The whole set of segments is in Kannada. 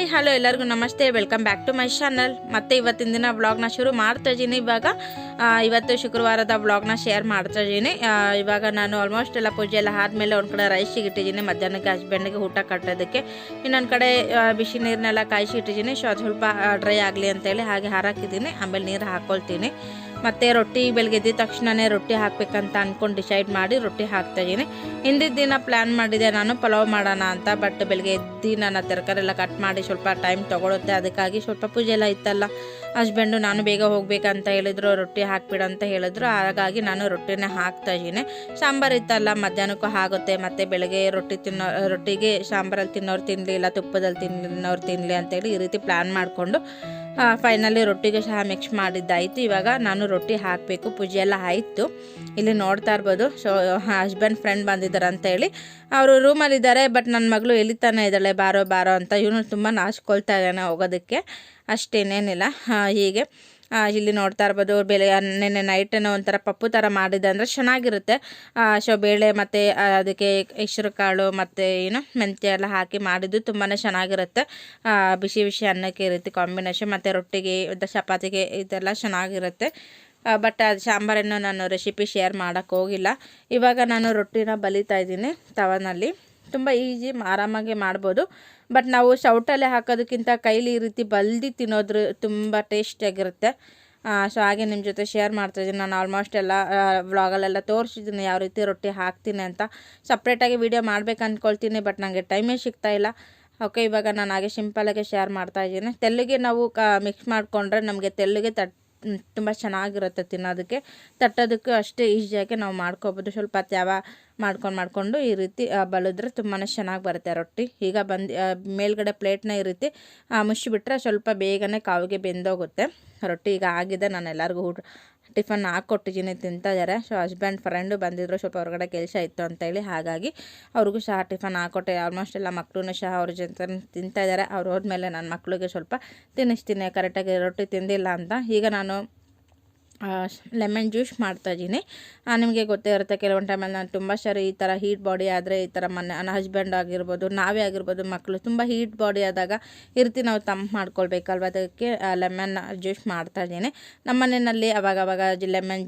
ಹಾಯ್ ಹಲೋ ಎಲ್ಲರಿಗೂ ನಮಸ್ತೆ, welcome back to my channel. ಮತ್ತೆ ಇವತ್ತಿನ ದಿನ ವ್ಲಾಗ್ನ ಶುರು ಮಾಡ್ತಾ ಇದ್ದೀನಿ. ಇವತ್ತು ಶುಕ್ರವಾರದ ವ್ಲಾಗ್ನ ಶೇರ್ ಮಾಡ್ತಾ ಇದ್ದೀನಿ. ಇವಾಗ ನಾನು ಆಲ್ಮೋಸ್ಟ್ ಎಲ್ಲ ಪೂಜೆ ಎಲ್ಲ ಆದಮೇಲೆ ಒಂದು ಕಡೆ ರೈಸಿಗೆ ಇಟ್ಟಿದ್ದೀನಿ, ಮಧ್ಯಾಹ್ನಕ್ಕೆ ಹಸ್ಬೆಂಡ್ಗೆ ಊಟ ಕಟ್ಟೋದಕ್ಕೆ. ಇನ್ನೊಂದು ಕಡೆ ಬಿಸಿ ನೀರನ್ನೆಲ್ಲ ಕಾಯಿಸಿ ಇಟ್ಟಿದ್ದೀನಿ. ಸೊ ಅದು ಸ್ವಲ್ಪ ಡ್ರೈ ಆಗಲಿ ಅಂತೇಳಿ ಹಾಗೆ ಹಾರಾಕಿದ್ದೀನಿ. ಆಮೇಲೆ ನೀರು ಹಾಕ್ಕೊಳ್ತೀನಿ. ಮತ್ತು ರೊಟ್ಟಿ ಬೆಳಗ್ಗೆ ಎದ್ದ ತಕ್ಷಣವೇ ರೊಟ್ಟಿ ಹಾಕಬೇಕಂತ ಅಂದ್ಕೊಂಡು ಡಿಸೈಡ್ ಮಾಡಿ ರೊಟ್ಟಿ ಹಾಕ್ತಾಯಿದ್ದೀನಿ. ಹಿಂದಿನ ದಿನ ಪ್ಲ್ಯಾನ್ ಮಾಡಿದೆ ನಾನು ಪಲಾವ್ ಮಾಡೋಣ ಅಂತ. ಬಟ್ ಬೆಳಗ್ಗೆ ಎದ್ದು ನಾನು ತರಕಾರಿ ಎಲ್ಲ ಕಟ್ ಮಾಡಿ ಸ್ವಲ್ಪ ಟೈಮ್ ತೊಗೊಳುತ್ತೆ. ಅದಕ್ಕಾಗಿ ಸ್ವಲ್ಪ ಪೂಜೆ ಎಲ್ಲ ಇತ್ತಲ್ಲ, ಹಸ್ಬೆಂಡು ನಾನು ಬೇಗ ಹೋಗ್ಬೇಕಂತ ಹೇಳಿದ್ರು, ರೊಟ್ಟಿ ಹಾಕ್ಬಿಡು ಅಂತ ಹೇಳಿದ್ರು. ಹಾಗಾಗಿ ನಾನು ರೊಟ್ಟಿನೇ ಹಾಕ್ತಾಯಿದ್ದೀನಿ. ಸಾಂಬಾರು ಇತ್ತಲ್ಲ ಮಧ್ಯಾಹ್ನಕ್ಕೂ ಆಗುತ್ತೆ. ಮತ್ತು ಬೆಳಗ್ಗೆ ರೊಟ್ಟಿಗೆ ಸಾಂಬಾರಲ್ಲಿ ತಿನ್ನೋರು ತಿನ್ನಲಿ, ಇಲ್ಲ ತುಪ್ಪದಲ್ಲಿ ತಿನ್ನೋರು ತಿನ್ನಲಿ ಅಂತೇಳಿ ಈ ರೀತಿ ಪ್ಲ್ಯಾನ್ ಮಾಡಿಕೊಂಡು ಫೈನಲಿ ರೊಟ್ಟಿಗೆ ಸಹ ಮಿಕ್ಸ್ ಮಾಡಿದ್ದಾಯಿತು. ಇವಾಗ ನಾನು ರೊಟ್ಟಿ ಹಾಕಬೇಕು. ಪೂಜೆ ಎಲ್ಲ ಆಯಿತು. ಇಲ್ಲಿ ನೋಡ್ತಾ ಇರ್ಬೋದು. ಸೊ ಹಸ್ಬೆಂಡ್ ಫ್ರೆಂಡ್ ಬಂದಿದ್ದಾರೆ ಅಂತೇಳಿ ಅವರು ರೂಮಲ್ಲಿದ್ದಾರೆ. ಬಟ್ ನನ್ನ ಮಗಳು ಎಲ್ಲಿತಾನೆ ಇದ್ದಾಳೆ, ಬಾರೋ ಅಂತ. ಇವನು ತುಂಬ ನಾಚ್ಕೊಳ್ತಾ ಇದ್ದಾನೆ ಹೋಗೋದಕ್ಕೆ, ಅಷ್ಟೇನೇನಿಲ್ಲ. ಹೀಗೆ ಇಲ್ಲಿ ನೋಡ್ತಾ ಇರ್ಬೋದು. ನೆನ್ನೆ ನೈಟೇನೋ ಒಂಥರ ಪಪ್ಪು ಥರ ಮಾಡಿದೆ ಅಂದರೆ ಚೆನ್ನಾಗಿರುತ್ತೆ. ಸೊ ಬೇಳೆ ಮತ್ತು ಅದಕ್ಕೆ ಹೆಸರು ಕಾಳು ಮತ್ತು ಮೆಂತ್ಯ ಎಲ್ಲ ಹಾಕಿ ಮಾಡಿದ್ದು ತುಂಬಾ ಚೆನ್ನಾಗಿರುತ್ತೆ. ಬಿಸಿ ಬಿಸಿ ಅನ್ನಕ್ಕೆ ಈ ರೀತಿ ಕಾಂಬಿನೇಷನ್, ಮತ್ತು ರೊಟ್ಟಿಗೆ ಚಪಾತಿಗೆ ಇದೆಲ್ಲ ಚೆನ್ನಾಗಿರುತ್ತೆ. ಬಟ್ ಅದು ಸಾಂಬಾರನ್ನು ನಾನು ರೆಸಿಪಿ ಶೇರ್ ಮಾಡೋಕ್ಕೆ ಹೋಗಿಲ್ಲ. ಇವಾಗ ನಾನು ರೊಟ್ಟಿನ ಬಲಿತಾ ಇದ್ದೀನಿ ತವನಲ್ಲಿ. ತುಂಬ ಈಸಿ, ಆರಾಮಾಗಿ ಮಾಡ್ಬೋದು. ಬಟ್ ನಾವು ಸೌಟಲ್ಲೇ ಹಾಕೋದಕ್ಕಿಂತ ಕೈಲಿ ಈ ರೀತಿ ಬಲ್ದಿ ತಿನ್ನೋದ್ರ ತುಂಬ ಟೇಸ್ಟಿಯಾಗಿರುತ್ತೆ. ಸೊ ಹಾಗೆ ನಿಮ್ಮ ಜೊತೆ ಶೇರ್ ಮಾಡ್ತಾಯಿದ್ದೀನಿ. ನಾನು ಆಲ್ಮೋಸ್ಟ್ ಎಲ್ಲ ವ್ಲಾಗಲ್ಲೆಲ್ಲ ತೋರಿಸಿದ್ದೀನಿ ಯಾವ ರೀತಿ ರೊಟ್ಟಿ ಹಾಕ್ತೀನಿ ಅಂತ. ಸಪ್ರೇಟಾಗಿ ವೀಡಿಯೋ ಮಾಡ್ಬೇಕು ಅಂದ್ಕೊಳ್ತೀನಿ, ಬಟ್ ನನಗೆ ಟೈಮೇ ಸಿಗ್ತಾಯಿಲ್ಲ. ಓಕೆ, ಇವಾಗ ನಾನು ಹಾಗೆ ಸಿಂಪಲಾಗಿ ಶೇರ್ ಮಾಡ್ತಾಯಿದ್ದೀನಿ. ತೆಲ್ಲಿಗೆ ನಾವು ಮಿಕ್ಸ್ ಮಾಡಿಕೊಂಡ್ರೆ ನಮಗೆ ತೆಲ್ಲಿಗೆ ತುಂಬ ಚೆನ್ನಾಗಿರುತ್ತೆ ತಿನ್ನೋದಕ್ಕೆ. ತಟ್ಟೋದಕ್ಕೂ ಅಷ್ಟೇ ಈಸಿಯಾಗಿ ನಾವು ಮಾಡ್ಕೊಬೋದು. ಸ್ವಲ್ಪ ತ್ಯಾವ ಮಾಡ್ಕೊಂಡು ಈ ರೀತಿ ಬಲಿದ್ರೆ ತುಂಬಾ ಚೆನ್ನಾಗಿ ಬರುತ್ತೆ ರೊಟ್ಟಿ. ಈಗ ಮೇಲ್ಗಡೆ ಪ್ಲೇಟ್ನ ಈ ರೀತಿ ಮುಚ್ಚಿಬಿಟ್ರೆ ಸ್ವಲ್ಪ ಬೇಗನೆ ಕಾವಿಗೆ ಬೆಂದೋಗುತ್ತೆ ರೊಟ್ಟಿ. ಈಗ ಆಗಿದೆ. ನಾನು ಎಲ್ಲರಿಗೂ ಟಿಫನ್ ಹಾಕ್ಕೊಟ್ಟಿದ್ದೀನಿ, ತಿಂತಾ ಇದ್ದಾರೆ. ಸೊ ಹಸ್ಬೆಂಡ್ ಫ್ರೆಂಡು ಬಂದಿದ್ದರು, ಸ್ವಲ್ಪ ಹೊರಗಡೆ ಕೆಲಸ ಇತ್ತು ಅಂತೇಳಿ, ಹಾಗಾಗಿ ಅವ್ರಿಗೂ ಸಹ ಟಿಫನ್ ಹಾಕ್ಕೊಟ್ಟೆ. ಆಲ್ಮೋಸ್ಟ್ ಎಲ್ಲ ಮಕ್ಕಳು ಸಹ ಅವ್ರ ಜೊತೆ ತಿಂತಾ ಇದ್ದಾರೆ. ಅವ್ರು ಹೋದ್ಮೇಲೆ ನನ್ನ ಮಕ್ಕಳಿಗೆ ಸ್ವಲ್ಪ ತಿನ್ನಿಸ್ತೀನಿ, ಕರೆಕ್ಟಾಗಿ ರೊಟ್ಟಿ ತಿಂದಿಲ್ಲ ಅಂತ. ಈಗ ನಾನು ಲೆಮನ್ ಜ್ಯೂಸ್ ಮಾಡ್ತಾಯಿದ್ದೀನಿ. ನಿಮಗೆ ಗೊತ್ತೇ ಇರುತ್ತೆ, ಕೆಲವೊಂದು ಟೈಮಲ್ಲಿ ನಾನು ತುಂಬ ಸರಿ ಈ ಥರ ಹೀಟ್ ಬಾಡಿ ಆದರೆ ಈ ಥರ ನನ್ನ ಹಸ್ಬೆಂಡ್ ಆಗಿರ್ಬೋದು, ನಾವೇ ಆಗಿರ್ಬೋದು, ಮಕ್ಕಳು ತುಂಬ ಹೀಟ್ ಬಾಡಿ ಆದಾಗ ಈ ರೀತಿ ನಾವು ತಂಪು ಮಾಡ್ಕೊಳ್ಬೇಕಲ್ವ, ಅದಕ್ಕೆ ಲೆಮನ್ ಜ್ಯೂಸ್ ಮಾಡ್ತಾಯಿದ್ದೀನಿ. ನಮ್ಮ ಮನೆಯಲ್ಲಿ ಅವಾಗವಾಗ ಲೆಮನ್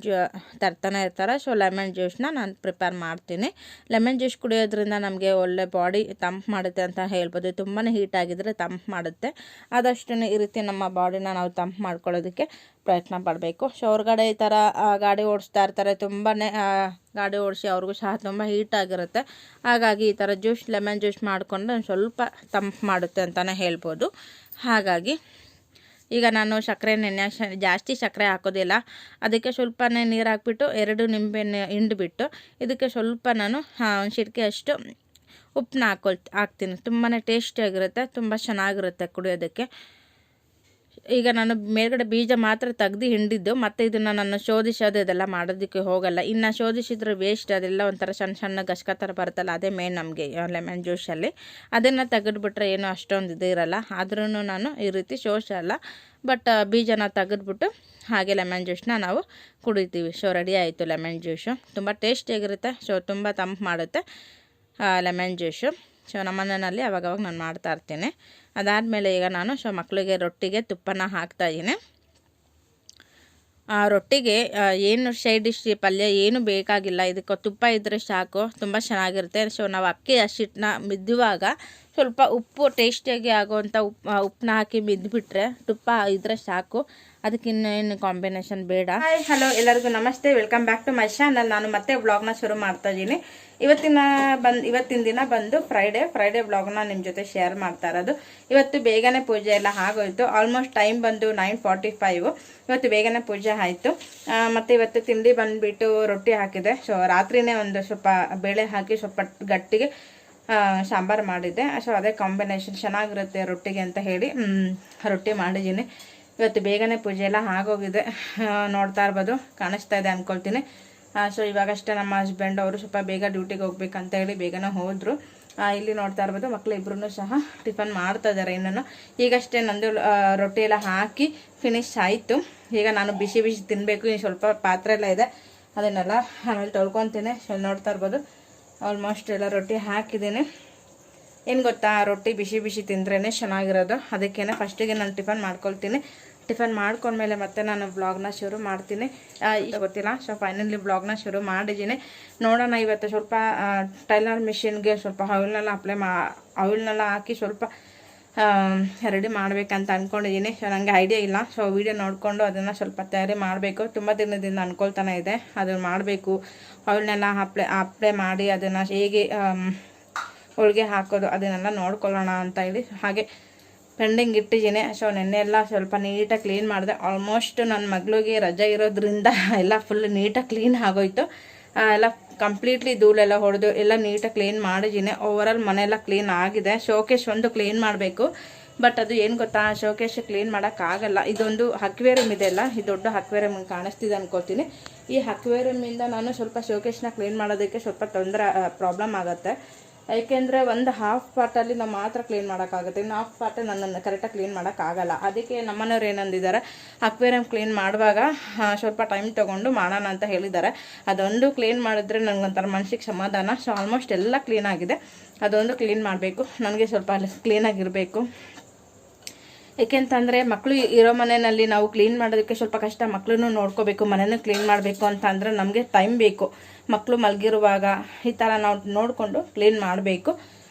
ತರ್ತಾನೆ ಇರ್ತಾರೆ. ಸೊ ಲೆಮನ್ ಜ್ಯೂಸ್ನ ನಾನು ಪ್ರಿಪೇರ್ ಮಾಡ್ತೀನಿ. ಲೆಮನ್ ಜ್ಯೂಸ್ ಕುಡಿಯೋದ್ರಿಂದ ನಮಗೆ ಒಳ್ಳೆ ಬಾಡಿ ತಂಪು ಮಾಡುತ್ತೆ ಅಂತ ಹೇಳ್ಬೋದು. ತುಂಬಾ ಹೀಟ್ ಆಗಿದ್ರೆ ತಂಪು ಮಾಡುತ್ತೆ. ಆದಷ್ಟು ಈ ರೀತಿ ನಮ್ಮ ಬಾಡಿನ ನಾವು ತಂಪು ಮಾಡ್ಕೊಳ್ಳೋದಕ್ಕೆ ಪ್ರಯತ್ನ ಪಡಬೇಕು. ಸೊ ಹೊರಗಡೆ ಈ ಥರ ಗಾಡಿ ಓಡಿಸ್ತಾ ಇರ್ತಾರೆ, ತುಂಬಾ ಗಾಡಿ ಓಡಿಸಿ ಅವ್ರಿಗೂ ಸಹ ತುಂಬ ಹೀಟಾಗಿರುತ್ತೆ. ಹಾಗಾಗಿ ಈ ಥರ ಲೆಮನ್ ಜ್ಯೂಸ್ ಮಾಡಿಕೊಂಡು ಒಂದು ಸ್ವಲ್ಪ ತಂಪು ಮಾಡುತ್ತೆ ಅಂತಲೇ ಹೇಳ್ಬೋದು. ಹಾಗಾಗಿ ಈಗ ನಾನು ಜಾಸ್ತಿ ಸಕ್ಕರೆ ಹಾಕೋದಿಲ್ಲ. ಅದಕ್ಕೆ ಸ್ವಲ್ಪನೇ ನೀರು ಹಾಕ್ಬಿಟ್ಟು 2 ನಿಂಬೆಹಣ್ಣು ಹಿಂಡ್ಬಿಟ್ಟು ಇದಕ್ಕೆ ಸ್ವಲ್ಪ ನಾನು ಒಂದು ಚಿಟಿಕೆ ಅಷ್ಟು ಉಪ್ಪನ್ನ ಹಾಕ್ತೀನಿ. ತುಂಬಾ ಟೇಸ್ಟಿಯಾಗಿರುತ್ತೆ, ತುಂಬ ಚೆನ್ನಾಗಿರುತ್ತೆ ಕುಡಿಯೋದಕ್ಕೆ. ಈಗ ನಾನು ಮೇಲ್ಗಡೆ ಬೀಜ ಮಾತ್ರ ತೆಗ್ದು ಹಿಂಡಿದ್ದು, ಮತ್ತು ಇದನ್ನು ನಾನು ಶೋಧಿಸೋದು ಇದೆಲ್ಲ ಮಾಡೋದಕ್ಕೆ ಹೋಗಲ್ಲ. ಇನ್ನು ಶೋಧಿಸಿದ್ರೆ ವೇಸ್ಟ್, ಅದೆಲ್ಲ ಒಂಥರ ಸಣ್ಣ ಗಸ್ಕ ಥರ ಬರುತ್ತಲ್ಲ, ಅದೇ ಮೇನ್ ನಮಗೆ ಲೆಮನ್ ಜ್ಯೂಸಲ್ಲಿ. ಅದನ್ನು ತೆಗೆದುಬಿಟ್ರೆ ಏನೂ ಅಷ್ಟೊಂದು ಇದು ಇರಲ್ಲ. ಆದ್ರೂ ನಾನು ಈ ರೀತಿ ಶೋಷಲ್ಲ. ಬಟ್ ಬೀಜನ ತೆಗೆದ್ಬಿಟ್ಟು ಹಾಗೆ ಲೆಮನ್ ಜ್ಯೂಸನ್ನ ನಾವು ಕುಡಿತೀವಿ. ಸೊ ರೆಡಿ ಆಯಿತು ಲೆಮನ್ ಜ್ಯೂಸು. ತುಂಬ ಟೇಸ್ಟಿಯಾಗಿರುತ್ತೆ. ಸೊ ತುಂಬ ತಂಪು ಮಾಡುತ್ತೆ ಲೆಮನ್ ಜ್ಯೂಸು. ಸೊ ನಮ್ಮ ಮನೆಯಲ್ಲಿ ಅವಾಗವಾಗ ನಾನು ಮಾಡ್ತಾಯಿರ್ತೀನಿ. ಅದಾದಮೇಲೆ ಈಗ ನಾನು ಮಕ್ಕಳಿಗೆ ರೊಟ್ಟಿಗೆ ತುಪ್ಪನ ಹಾಕ್ತಾಯಿದ್ದೀನಿ. ರೊಟ್ಟಿಗೆ ಏನು ಸೈಡ್ ಡಿಶ್ ಪಲ್ಯ ಏನು ಬೇಕಾಗಿಲ್ಲ, ಇದಕ್ಕೆ ತುಪ್ಪ ಇದ್ದರೆ ಸಾಕು, ತುಂಬ ಚೆನ್ನಾಗಿರುತ್ತೆ. ಸೊ ನಾವು ಅಕ್ಕಿ ಹಸಿಟ್ಟನ್ನ ಮಿದ್ದುವಾಗ ಸ್ವಲ್ಪ ಉಪ್ಪು ಟೇಸ್ಟಿಯಾಗಿ ಆಗೋವಂಥ ಉಪ್ಪನ್ನ ಹಾಕಿ ಮಿದ್ದುಬಿಟ್ರೆ ತುಪ್ಪ ಇದ್ದರೆ ಸಾಕು. ಅದಕ್ಕೆ ಇನ್ನೇನು ಕಾಂಬಿನೇಷನ್ ಬೇಡ. ಹಾಯ್ ಹಲೋ ಎಲ್ಲರಿಗೂ ನಮಸ್ತೆ, welcome back to my channel. ನಾನು ಮತ್ತೆ ವ್ಲಾಗ್ನ ಶುರು ಮಾಡ್ತಾಯಿದ್ದೀನಿ. ಇವತ್ತಿನ ದಿನ ಬಂದು ಫ್ರೈಡೇ ವ್ಲಾಗ್ನ ನಿಮ್ಮ ಜೊತೆ ಶೇರ್ ಮಾಡ್ತಾ ಇರೋದು. ಇವತ್ತು ಬೇಗನೆ ಪೂಜೆ ಎಲ್ಲ ಆಗೋಯಿತು. ಆಲ್ಮೋಸ್ಟ್ ಟೈಮ್ ಬಂದು 9:45. ಇವತ್ತು ಬೇಗನೆ ಪೂಜೆ ಆಯಿತು. ಮತ್ತು ಇವತ್ತು ತಿಂಡಿ ಬಂದುಬಿಟ್ಟು ರೊಟ್ಟಿ ಹಾಕಿದೆ. ಸೊ ರಾತ್ರಿನೇ ಒಂದು ಸ್ವಲ್ಪ ಬೇಳೆ ಹಾಕಿ ಸ್ವಲ್ಪ ಗಟ್ಟಿಗೆ ಸಾಂಬಾರು ಮಾಡಿದ್ದೆ. ಸೊ ಅದೇ ಕಾಂಬಿನೇಷನ್ ಚೆನ್ನಾಗಿರುತ್ತೆ ರೊಟ್ಟಿಗೆ ಅಂತ ಹೇಳಿ ರೊಟ್ಟಿ ಮಾಡಿದ್ದೀನಿ. ಇವತ್ತು ಬೇಗನೆ ಪೂಜೆ ಎಲ್ಲ ಆಗೋಗಿದೆ. ನೋಡ್ತಾ ಇರ್ಬೋದು, ಕಾಣಿಸ್ತಾ ಇದೆ ಅಂದ್ಕೊಳ್ತೀನಿ. ಸೊ ಇವಾಗಷ್ಟೇ ನಮ್ಮ ಹಸ್ಬೆಂಡ್ ಅವರು ಸ್ವಲ್ಪ ಬೇಗ ಡ್ಯೂಟಿಗೆ ಹೋಗ್ಬೇಕಂತ ಹೇಳಿ ಬೇಗನೆ ಹೋದರು. ಇಲ್ಲಿ ನೋಡ್ತಾ ಇರ್ಬೋದು, ಮಕ್ಕಳು ಇಬ್ಬರೂ ಸಹ ಟಿಫನ್ ಮಾಡ್ತಾ ಇದ್ದಾರೆ. ಇನ್ನೂ ಈಗಷ್ಟೇ ನಂದು ರೊಟ್ಟಿ ಎಲ್ಲ ಹಾಕಿ ಫಿನಿಶ್ ಆಯಿತು. ಈಗ ನಾನು ಬಿಸಿ ತಿನ್ನಬೇಕು. ಸ್ವಲ್ಪ ಪಾತ್ರೆ ಎಲ್ಲ ಇದೆ, ಅದನ್ನೆಲ್ಲ ಆಮೇಲೆ ತೊಳ್ಕೊತೀನಿ. ಸೊ ನೋಡ್ತಾ ಇರ್ಬೋದು, ಆಲ್ಮೋಸ್ಟ್ ಎಲ್ಲ ರೊಟ್ಟಿ ಹಾಕಿದ್ದೀನಿ. ಏನು ಗೊತ್ತಾ, ರೊಟ್ಟಿ ಬಿಸಿ ಬಿಸಿ ತಿಂದ್ರೇ ಚೆನ್ನಾಗಿರೋದು. ಅದಕ್ಕೇ ಫಸ್ಟಿಗೆ ನಾನು ಟಿಫನ್ ಮಾಡ್ಕೊಳ್ತೀನಿ. ಟಿಫನ್ ಮಾಡ್ಕೊಂಡ್ಮೇಲೆ ಮತ್ತೆ ನಾನು ಬ್ಲಾಗ್ನ ಶುರು ಮಾಡ್ತೀನಿ. ಗೊತ್ತಿಲ್ಲ. ಸೊ ಫೈನಲಿ ಬ್ಲಾಗ್ನ ಶುರು ಮಾಡಿದ್ದೀನಿ. ನೋಡೋಣ, ಇವತ್ತು ಸ್ವಲ್ಪ ಟೈಲರ್ ಮಿಷಿನ್ಗೆ ಸ್ವಲ್ಪ ಆಯಿಲ್ನೆಲ್ಲ ಹಾಕಿ ಸ್ವಲ್ಪ ರೆಡಿ ಮಾಡಬೇಕಂತ ಅಂದ್ಕೊಂಡಿದ್ದೀನಿ. ಸೊ ನನಗೆ ಐಡಿಯಾ ಇಲ್ಲ. ಸೊ ವಿಡಿಯೋ ನೋಡಿಕೊಂಡು ಅದನ್ನು ಸ್ವಲ್ಪ ತಯಾರಿ ಮಾಡಬೇಕು. ತುಂಬ ದಿನದಿಂದ ಅಂದ್ಕೊಳ್ತಾನೆ ಇದೆ ಅದನ್ನು ಮಾಡಬೇಕು. ಆಯಿಲ್ನೆಲ್ಲ ಅಪ್ಲೈ ಮಾಡಿ ಅದನ್ನು ಹೇಗೆ ಹೋಳಿಗೆ ಹಾಕೋದು ಅದನ್ನೆಲ್ಲ ನೋಡ್ಕೊಳ್ಳೋಣ ಅಂತ ಹೇಳಿ ಹಾಗೆ ಪೆಂಡಿಂಗ್ ಇಟ್ಟಿದ್ದೀನಿ. ಸೊ ನೆನ್ನೆ ಎಲ್ಲ ಸ್ವಲ್ಪ ನೀಟಾಗಿ ಕ್ಲೀನ್ ಮಾಡಿದೆ. ಆಲ್ಮೋಸ್ಟ್ ನನ್ನ ಮಗಳಿಗೆ ರಜೆ ಇರೋದ್ರಿಂದ ಎಲ್ಲ ಫುಲ್ ನೀಟಾಗಿ ಕ್ಲೀನ್ ಆಗೋಯ್ತು. ಎಲ್ಲ ಕಂಪ್ಲೀಟ್ಲಿ ಧೂಳೆಲ್ಲ ಹೊಡೆದು ಎಲ್ಲ ನೀಟಾಗಿ ಕ್ಲೀನ್ ಮಾಡಿದ್ದೀನಿ. ಓವರಾಲ್ ಮನೆಯೆಲ್ಲ ಕ್ಲೀನ್ ಆಗಿದೆ. ಶೋಕೇಶ್ ಒಂದು ಕ್ಲೀನ್ ಮಾಡಬೇಕು. ಬಟ್ ಅದು ಏನು ಗೊತ್ತಾ, ಶೋಕೇಶ್ ಕ್ಲೀನ್ ಮಾಡೋಕ್ಕಾಗಲ್ಲ. ಇದೊಂದು ಅಕ್ವೇರಿಯಮ್ ಇದೆ ಅಲ್ಲ, ಈ ದೊಡ್ಡ ಅಕ್ವೇರಿಯಮ್ ಕಾಣಿಸ್ತಿದೆ ಅನ್ಕೋತೀನಿ. ಈ ಅಕ್ವೇರಿಯಮ್ಮಿಂದ ನಾನು ಸ್ವಲ್ಪ ಶೋಕೇಶ್ನ ಕ್ಲೀನ್ ಮಾಡೋದಕ್ಕೆ ಸ್ವಲ್ಪ ಪ್ರಾಬ್ಲಮ್ ಆಗುತ್ತೆ. ಏಕೆಂದರೆ ಒಂದು ಹಾಫ್ ಪಾರ್ಟಲ್ಲಿ ನಾವು ಮಾತ್ರ ಕ್ಲೀನ್ ಮಾಡೋಕ್ಕಾಗುತ್ತೆ. ಇನ್ನು ಹಾಫ್ ಪಾರ್ಟ್ ನನ್ನನ್ನು ಕರೆಕ್ಟಾಗಿ ಕ್ಲೀನ್ ಮಾಡೋಕ್ಕಾಗಲ್ಲ. ಅದಕ್ಕೆ ನಮ್ಮನೆಯವ್ರು ಏನಂದಿದ್ದಾರೆ, ಅಕ್ವೇರಿಯಮ್ ಕ್ಲೀನ್ ಮಾಡುವಾಗ ಸ್ವಲ್ಪ ಟೈಮ್ ತೊಗೊಂಡು ಮಾಡೋಣ ಅಂತ ಹೇಳಿದ್ದಾರೆ. ಅದೊಂದು ಕ್ಲೀನ್ ಮಾಡಿದ್ರೆ ನನಗೊಂಥರ ಮನಸ್ಸಿಗೆ ಸಮಾಧಾನ. ಸೊ ಆಲ್ಮೋಸ್ಟ್ ಎಲ್ಲ ಕ್ಲೀನ್ ಆಗಿದೆ. ಅದೊಂದು ಕ್ಲೀನ್ ಮಾಡಬೇಕು. ನನಗೆ ಸ್ವಲ್ಪ ಕ್ಲೀನಾಗಿರಬೇಕು. ಏಕೆಂತಂದರೆ ಮಕ್ಕಳು ಇರೋ ಮನೆಯಲ್ಲಿ ನಾವು ಕ್ಲೀನ್ ಮಾಡೋದಕ್ಕೆ ಸ್ವಲ್ಪ ಕಷ್ಟ. ಮಕ್ಕಳನ್ನು ನೋಡ್ಕೋಬೇಕು, ಮನೆಯೂ ಕ್ಲೀನ್ ಮಾಡಬೇಕು ಅಂತ ಅಂದರೆ ನಮಗೆ ಟೈಮ್ ಬೇಕು. ಮಕ್ಕಳು ಮಲಗಿರುವಾಗ ಈ ಥರ ನಾವು ನೋಡಿಕೊಂಡು ಕ್ಲೀನ್ ಮಾಡಬೇಕು.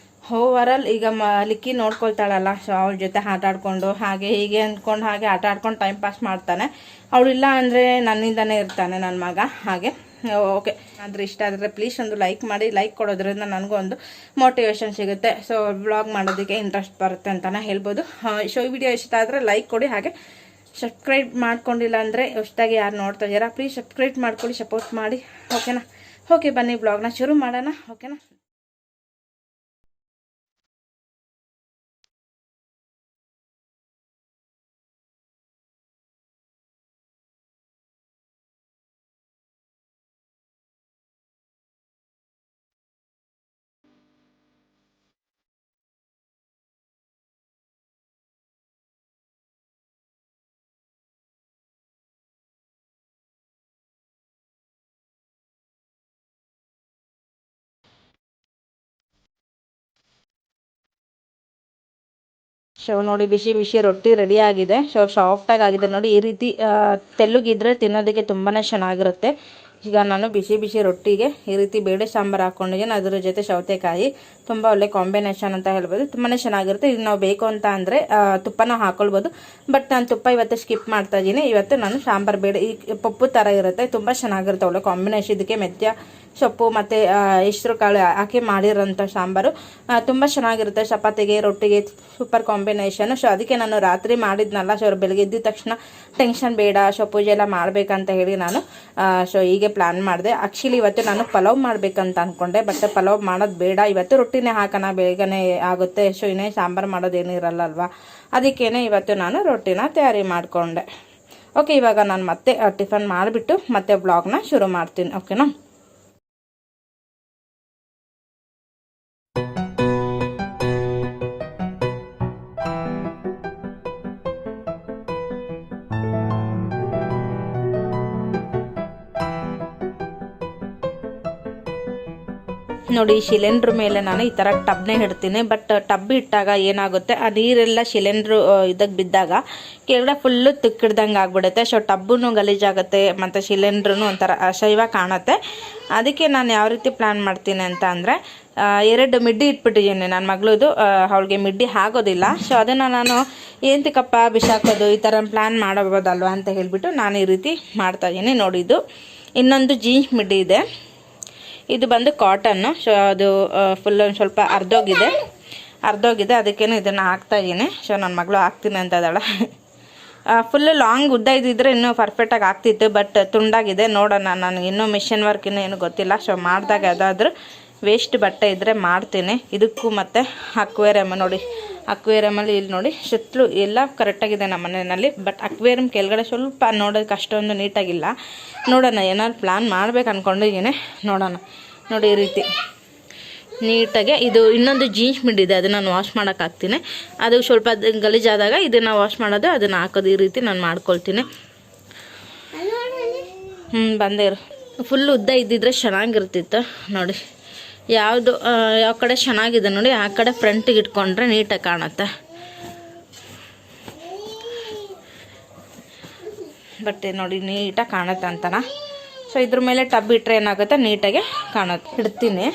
ಓವರಾಲ್ ಈಗ ಲಿಕ್ಕಿ ನೋಡ್ಕೊಳ್ತಾಳಲ್ಲ, ಸೊ ಅವಳ ಜೊತೆ ಆಟ ಆಡ್ಕೊಂಡು ಹಾಗೆ ಹೀಗೆ ಅಂದ್ಕೊಂಡು ಹಾಗೆ ಆಟ ಆಡ್ಕೊಂಡು ಟೈಮ್ ಪಾಸ್ ಮಾಡ್ತಾನೆ. ಅವಳಿಲ್ಲ ಅಂದರೆ ನನ್ನಿಂದನೇ ಇರ್ತಾನೆ ನನ್ನ ಮಗ. ಹಾಗೆ ಓಕೆ, ಆದರೆ ಇಷ್ಟ ಆದರೆ ಪ್ಲೀಸ್ ಒಂದು ಲೈಕ್ ಮಾಡಿ. ಲೈಕ್ ಕೊಡೋದ್ರಿಂದ ನನಗೂ ಒಂದು ಮೋಟಿವೇಶನ್ ಸಿಗುತ್ತೆ. ಸೊ ವ್ಲಾಗ್ ಮಾಡೋದಕ್ಕೆ ಇಂಟ್ರೆಸ್ಟ್ ಬರುತ್ತೆ ಅಂತಲೇ ಹೇಳ್ಬೋದು. ಸೊ ಈ ವಿಡಿಯೋ ಇಷ್ಟ ಆದರೆ ಲೈಕ್ ಕೊಡಿ. ಹಾಗೆ ಸಬ್ಸ್ಕ್ರೈಬ್ ಮಾಡ್ಕೊಂಡಿಲ್ಲ ಅಂದರೆ ಹೊಸದಾಗಿ ಯಾರು ನೋಡ್ತಾ ಇದ್ದೀರಾ ಪ್ಲೀಸ್ ಸಬ್ಸ್ಕ್ರೈಬ್ ಮಾಡ್ಕೊಳ್ಳಿ, ಸಪೋರ್ಟ್ ಮಾಡಿ. ಓಕೆನಾ? ಓಕೆ, ಬನ್ನಿ ಬ್ಲಾಗ್ನ ಶುರು ಮಾಡೋಣ. ಓಕೆನಾ? ಸೊ ನೋಡಿ, ಬಿಸಿ ಬಿಸಿ ರೊಟ್ಟಿ ರೆಡಿ ಆಗಿದೆ. ಸೊ ಸಾಫ್ಟಾಗಿ ಆಗಿದೆ ನೋಡಿ. ಈ ರೀತಿ ತೆಳ್ಳಗಿದ್ರೆ ತಿನ್ನೋದಕ್ಕೆ ತುಂಬಾ ಚೆನ್ನಾಗಿರುತ್ತೆ. ಈಗ ನಾನು ಬಿಸಿ ಬಿಸಿ ರೊಟ್ಟಿಗೆ ಈ ರೀತಿ ಬೇಳೆ ಸಾಂಬಾರು ಹಾಕ್ಕೊಂಡಿದ್ದೀನಿ. ಅದರ ಜೊತೆ ಸೌತೆಕಾಯಿ ತುಂಬ ಒಳ್ಳೆ ಕಾಂಬಿನೇಷನ್ ಅಂತ ಹೇಳ್ಬೋದು. ತುಂಬಾ ಚೆನ್ನಾಗಿರುತ್ತೆ. ಇದು ನಾವು ಬೇಕು ಅಂತ ಅಂದರೆ ತುಪ್ಪನ ಹಾಕ್ಕೊಳ್ಬೋದು. ಬಟ್ ನಾನು ತುಪ್ಪ ಇವತ್ತು ಸ್ಕಿಪ್ ಮಾಡ್ತಾ ಇದ್ದೀನಿ. ಇವತ್ತು ನಾನು ಸಾಂಬಾರು ಬೇಳೆ ಈ ಪಪ್ಪು ಥರ ಇರುತ್ತೆ, ತುಂಬ ಚೆನ್ನಾಗಿರುತ್ತೆ. ಒಳ್ಳೆ ಕಾಂಬಿನೇಷನ್. ಇದಕ್ಕೆ ಮೆಂತ್ಯ ಸೊಪ್ಪು ಮತ್ತು ಹೆಸರು ಕಾಳು ಹಾಕಿ ಮಾಡಿರೋಂಥ ಸಾಂಬಾರು ತುಂಬ ಚೆನ್ನಾಗಿರುತ್ತೆ. ಚಪಾತಿಗೆ ರೊಟ್ಟಿಗೆ ಸೂಪರ್ ಕಾಂಬಿನೇಷನ್. ಸೊ ಅದಕ್ಕೆ ನಾನು ರಾತ್ರಿ ಮಾಡಿದ್ನಲ್ಲ, ಸೊ ಬೆಳಗ್ಗೆ ಎದ್ದಿದ ತಕ್ಷಣ ಟೆನ್ಷನ್ ಬೇಡ, ಸೊ ಪೂಜೆ ಎಲ್ಲ ಮಾಡಬೇಕಂತ ಹೇಳಿ ನಾನು ಸೊ ಹೀಗೆ ಪ್ಲ್ಯಾನ್ ಮಾಡಿದೆ. ಆ್ಯಕ್ಚುಲಿ ಇವತ್ತು ನಾನು ಪಲಾವ್ ಮಾಡಬೇಕಂತ ಅಂದ್ಕೊಂಡೆ. ಬಟ್ ಪಲಾವ್ ಮಾಡೋದು ಬೇಡ, ಇವತ್ತು ರೊಟ್ಟಿನೇ ಹಾಕೋಣ, ಬೇಗನೆ ಆಗುತ್ತೆ. ಸೊ ಇನ್ನೇ ಸಾಂಬಾರು ಮಾಡೋದೇನು ಇರಲ್ಲ ಅಲ್ವಾ, ಅದಕ್ಕೇ ಇವತ್ತು ನಾನು ರೊಟ್ಟಿನ ತಯಾರಿ ಮಾಡಿಕೊಂಡೆ. ಓಕೆ, ಇವಾಗ ನಾನು ಮತ್ತೆ ಟಿಫನ್ ಮಾಡಿಬಿಟ್ಟು ಮತ್ತೆ ಬ್ಲಾಗ್ನ ಶುರು ಮಾಡ್ತೀನಿ. ಓಕೆನಾ? ನೋಡಿ, ಸಿಲಿಂಡ್ರ್ ಮೇಲೆ ನಾನು ಈ ಥರ ಟಬ್ನೇ ಇಡ್ತೀನಿ. ಬಟ್ ಟಬ್ ಇಟ್ಟಾಗ ಏನಾಗುತ್ತೆ, ಆ ನೀರೆಲ್ಲ ಸಿಲಿಂಡ್ರು ಇದಕ್ಕೆ ಬಿದ್ದಾಗ ಕೆಳಗಡೆ ಫುಲ್ಲು ತುಕ್ಕಿಡ್ದಂಗೆ ಆಗ್ಬಿಡುತ್ತೆ. ಸೊ ಟಬ್ಬೂ ಗಲೀಜಾಗುತ್ತೆ ಮತ್ತು ಸಿಲಿಂಡ್ರೂ ಒಂಥರ ಅಸಹ್ಯವಾಗಿ ಕಾಣುತ್ತೆ. ಅದಕ್ಕೆ ನಾನು ಯಾವ ರೀತಿ ಪ್ಲ್ಯಾನ್ ಮಾಡ್ತೀನಿ ಅಂತ ಅಂದರೆ, 2 ಮಿಡ್ಡಿ ಇಟ್ಬಿಟ್ಟಿದ್ದೀನಿ ನನ್ನ ಮಗಳದು. ಅವಳಿಗೆ ಮಿಡ್ಡಿ ಆಗೋದಿಲ್ಲ. ಸೊ ಅದನ್ನು ನಾನು ಎಂತಕ್ಕಪ್ಪ ಬಿಸಾಕೋದು, ಈ ಥರ ಪ್ಲ್ಯಾನ್ ಮಾಡಬೋದಲ್ವ ಅಂತ ಹೇಳಿಬಿಟ್ಟು ನಾನು ಈ ರೀತಿ ಮಾಡ್ತಾಯಿದ್ದೀನಿ. ನೋಡಿ, ಇದು ಇನ್ನೊಂದು ಜೀನ್ಸ್ ಮಿಡ್ಡಿ ಇದೆ. ಇದು ಬಂದು ಕಾಟನ್ನು. ಸೊ ಅದು ಫುಲ್ ಒಂದು ಸ್ವಲ್ಪ ಅರ್ಧೋಗಿದೆ. ಅದಕ್ಕೇನು ಇದನ್ನು ಹಾಕ್ತಾಯಿದ್ದೀನಿ. ಸೊ ನನ್ನ ಮಗಳು ಹಾಕ್ತೀನಿ ಅಂತ ಇದ್ದಾಳೆ. ಫುಲ್ಲು ಲಾಂಗ್ ಉದ್ದ ಇದ್ದಿದ್ರೆ ಇನ್ನೂ ಪರ್ಫೆಕ್ಟಾಗಿ ಆಗ್ತಿತ್ತು. ಬಟ್ ತುಂಡಾಗಿದೆ. ನೋಡೋಣ, ನನಗೆ ಇನ್ನೂ ಮಿಷನ್ ವರ್ಕ್ ಇನ್ನೂ ಗೊತ್ತಿಲ್ಲ. ಸೊ ಮಾಡಿದಾಗ ಯಾವುದಾದ್ರೂ ವೇಸ್ಟ್ ಬಟ್ಟೆ ಇದ್ದರೆ ಮಾಡ್ತೀನಿ. ಇದಕ್ಕೂ ಮತ್ತು ಅಕ್ವೇರಿಯಮ್ ನೋಡಿ, ಅಕ್ವೇರಿಯಮಲ್ಲಿ ಇಲ್ಲಿ ನೋಡಿ ಸುತ್ತಲೂ ಎಲ್ಲ ಕರೆಕ್ಟಾಗಿದೆ ನಮ್ಮ ಮನೆಯಲ್ಲಿ. ಬಟ್ ಅಕ್ವೇರಿಯಮ್ ಕೆಳಗಡೆ ಸ್ವಲ್ಪ ನೋಡೋದಕ್ಕೆ ಅಷ್ಟೊಂದು ನೀಟಾಗಿಲ್ಲ. ನೋಡೋಣ, ಏನಾದ್ರು ಪ್ಲ್ಯಾನ್ ಮಾಡ್ಬೇಕು ಅಂದ್ಕೊಂಡಿದ್ದೀನಿ. ನೋಡೋಣ. ನೋಡಿ, ಈ ರೀತಿ ನೀಟಾಗಿ ಇದು ಇನ್ನೊಂದು ಜೀನ್ಸ್ ಮಿಡ್ ಇದೆ, ಅದನ್ನು ನಾನು ವಾಶ್ ಮಾಡೋಕ್ಕಾಗ್ತೀನಿ. ಅದು ಸ್ವಲ್ಪ ಗಲೀಜಾದಾಗ ಇದನ್ನು ವಾಶ್ ಮಾಡೋದು, ಅದನ್ನು ಹಾಕೋದು. ಈ ರೀತಿ ನಾನು ಮಾಡ್ಕೊಳ್ತೀನಿ. ಬಂದೇ ಫುಲ್ ಉದ್ದ ಇದ್ದಿದ್ರೆ ಚೆನ್ನಾಗಿರ್ತಿತ್ತು. ನೋಡಿ, ಯಾವುದು ಯಾವ ಕಡೆ ಚೆನ್ನಾಗಿದೆ ನೋಡಿ ಆ ಕಡೆ ಫ್ರಂಟಿಗೆ ಇಟ್ಕೊಂಡ್ರೆ ನೀಟಾಗಿ ಕಾಣುತ್ತೆ. ಬಟ್ಟೆ ನೋಡಿ ನೀಟಾಗಿ ಕಾಣುತ್ತೆ ಅಂತನ. ಸೊ ಇದ್ರ ಮೇಲೆ ಟಬ್ ಇಟ್ಟರೆ ಏನಾಗುತ್ತೆ, ನೀಟಾಗೆ ಕಾಣುತ್ತೆ. ಇಡ್ತೀನಿ.